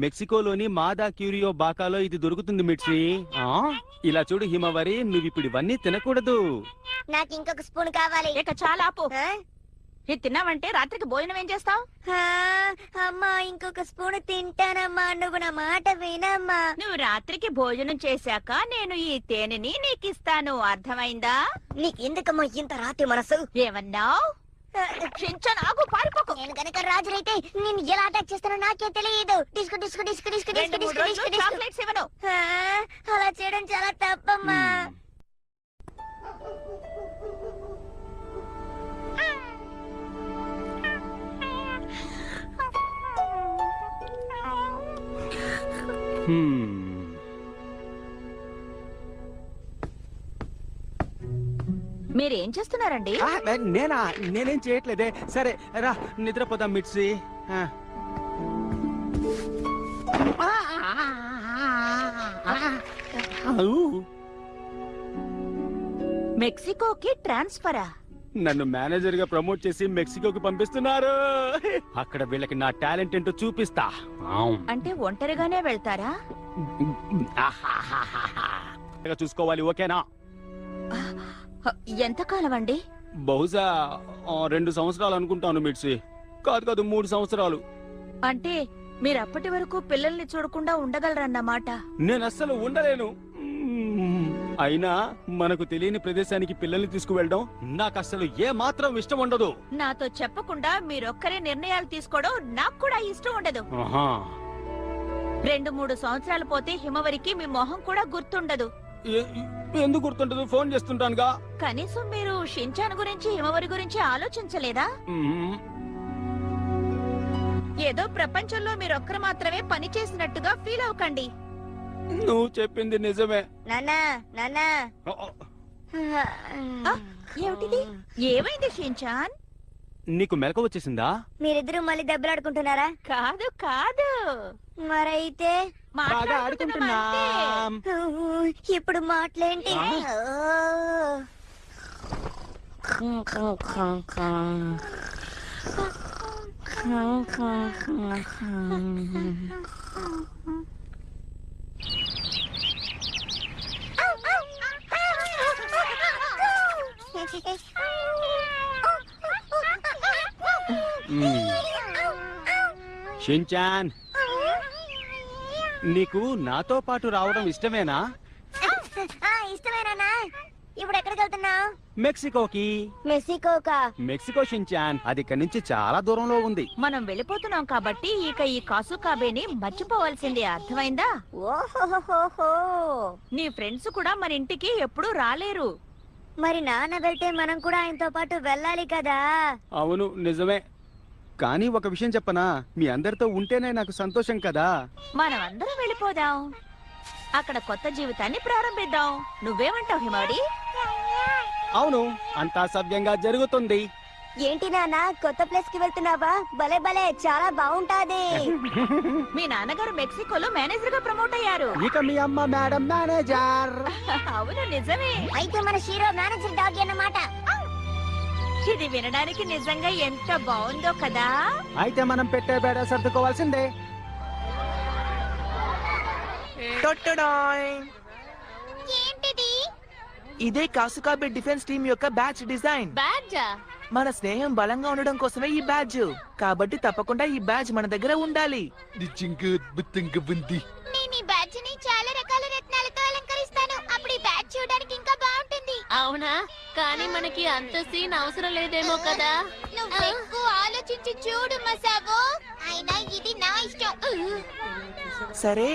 మెక్సికోలోని మాదా క్యూరియో బాకాలో ఇది దొరుకుతుంది మిర్చి. ఇలా చూడు హిమవరి, నువ్వు ఇప్పుడు ఇవన్నీ తినకూడదు. నాకు ఇంకొక స్పూన్ కావాలి. ఇక చాలా ఆపు. ఇది తిన్నావంటే రాత్రికి భోజనం ఏం చేస్తావు? అమ్మా ఇంకొక స్పూన్ తింటానమ్మా, నువ్వు నా మాట వినమ్మా. నువ్వు రాత్రికి భోజనం చేశాక నేను ఈ తేనెని నీకిస్తాను, అర్థమైందా? నీకెందుకమ్మా ఇంత రాతి మనసు? ఏమన్నావు? ఆగు, పారిపోకు. నేను కనుక రాజునైతే నేను ఎలా అటాక్ చేస్తానో నాకే తెలియదు. Disco disco disco disco disco disco disco chocolates ఇవ్వను. అలా చేయడం చాలా తప్పమ్మా. మీరేం చేస్తున్నారండి? నేనేం చేయట్లేదే. సరే రా నిద్రపోదాం మిర్చి. మెక్సికోకి ట్రాన్స్ఫరా? నన్ను మేనేజర్ గా ప్రమోట్ చేసి మెక్సికోకి పంపిస్తున్నారు. అక్కడ వీళ్ళకి నా టాలెంట్ ఏంటో చూపిస్తా. అంటే ఒంటరిగానే వెళ్తారా? చూసుకోవాలి, ఓకేనా? ఎంతకాలం అండి? బహుశా 2 సంవత్సరాలు అనుకుంటాను మిర్చి. కాదు 3 సంవత్సరాలు. అంటే మీరు అప్పటి వరకు పిల్లల్ని చూడకుండా ఉండగలరన్నమాట. నేను అస్సలు ఉండలేను. అయినా మనకు తెలియని ప్రదేశానికి పిల్లల్ని తీసుకువెళ్ళడం నాకు అస్సలు ఏ మాత్రం ఇష్టం ఉండదు. నాతో చెప్పకుండా మీరొక్కరే నిర్ణయాలు తీసుకోవడం నాకు కూడా ఇష్టం ఉండదు. 2-3 సంవత్సరాలు పోతే హిమవరికి మీ మొహం కూడా గుర్తుండదు. ఎందుకు గుర్తుండదు? ఫోన్ చేస్తుంటానుగా. కనీసం మీరు షించాన్ గురించి హిమవరి గురించి ఆలోచించలేదా? ఏదో ప్రపంచంలో మీరొక్కరు మాత్రమే పని చేసినట్టుగా ఫీల్ అవ్వకండి. నువ్వు చెప్పింది నిజమే. నాన్నా నాన్నా, ఏమిటిది? ఏమైంది షించాన్? నీకు మెలకు వచ్చేసిందా? మీరిద్దరూ మళ్ళీ దెబ్బలాడుకుంటున్నారా? కాదు కాదు. మరైతే బాగా ఆడుకుంటున్నాం. ఇప్పుడు మాటలేంటి? షించాన్, నీకు నాతో పాటు రావడం ఇష్టమేనా? ఇష్టమేనా? ఇప్పుడు ఎక్కడికి వెళ్తున్నావు? మెక్సికోకి. మెక్సికోకా? మెక్సికో షించాన్, అది ఇక్కడి నుంచి చాలా దూరంలో ఉంది. మనం వెళ్ళిపోతున్నాం కాబట్టి ఇక ఈ కాసుకాబేని మర్చిపోవాల్సిందే, అర్థమైందా? ఓహోహోహో. నీ ఫ్రెండ్స్ కూడా మన ఇంటికి ఎప్పుడూ రాలేరు. మరి నాన్న వెళ్తే మనం కూడా ఆయనతో పాటు వెళ్ళాలి కదా? అవును నిజమే. కానీ ఒక విషయం చెప్పనా, మీ అందరితో ఉంటేనే నాకు సంతోషం కదా. మనం అందరం వెళ్ళిపోదాం, అక్కడ కొత్త జీవితాన్ని ప్రారంభిద్దాం. నువ్వేమంటావు హిమవరి? అవును, అంతా సవ్యంగా జరుగుతుంది. ఏంటి నాన్న, కొత్త ప్లేస్ కి వెళ్తున్నావా? భలే భలే, చాలా బాగుంటాది. మీ నాన్నగారు మెక్సికోలో మేనేజర్ గా ప్రమోట్ అయ్యారు. ఇక మీ అమ్మ మేడం మేనేజర్. అవును నిజమే. అయితే మన హీరో మేనేజర్ డాగ్ అన్నమాట. ఇది వినడానికి నిజంగా ఎంత బాగుందో కదా. అయితే మనం పెట్టే బేడ సర్దుకోవాల్సిందే. ఏంటిది? ఇదే కాసుకాబే డిఫెన్స్ టీమ్ యొక్క బ్యాచ్ డిజైన్. బ్యాడ్జా? మన స్నేహం బలంగా ఉండడం కోసమే ఈ బ్యాడ్జ్. కాబట్టి తప్పకుండా ఈ బ్యాడ్జ్ మన దగ్గర ఉండాలి. నేను ఈ బ్యాడ్జ్ ని చాలా రకాల రత్నాలతో అలంకరిస్తాను. అప్పుడు ఈ బ్యాడ్జ్ చూడడానికి ఇంకా బాగుంటుంది. అవునా? కానీ మనకి అంత సీన్ అవసరం లేదేమో కదా. నువ్వు ఎక్కువ ఆలోచించి చూడు మసావో. అయినా ఇది నా ఇష్టం. సరే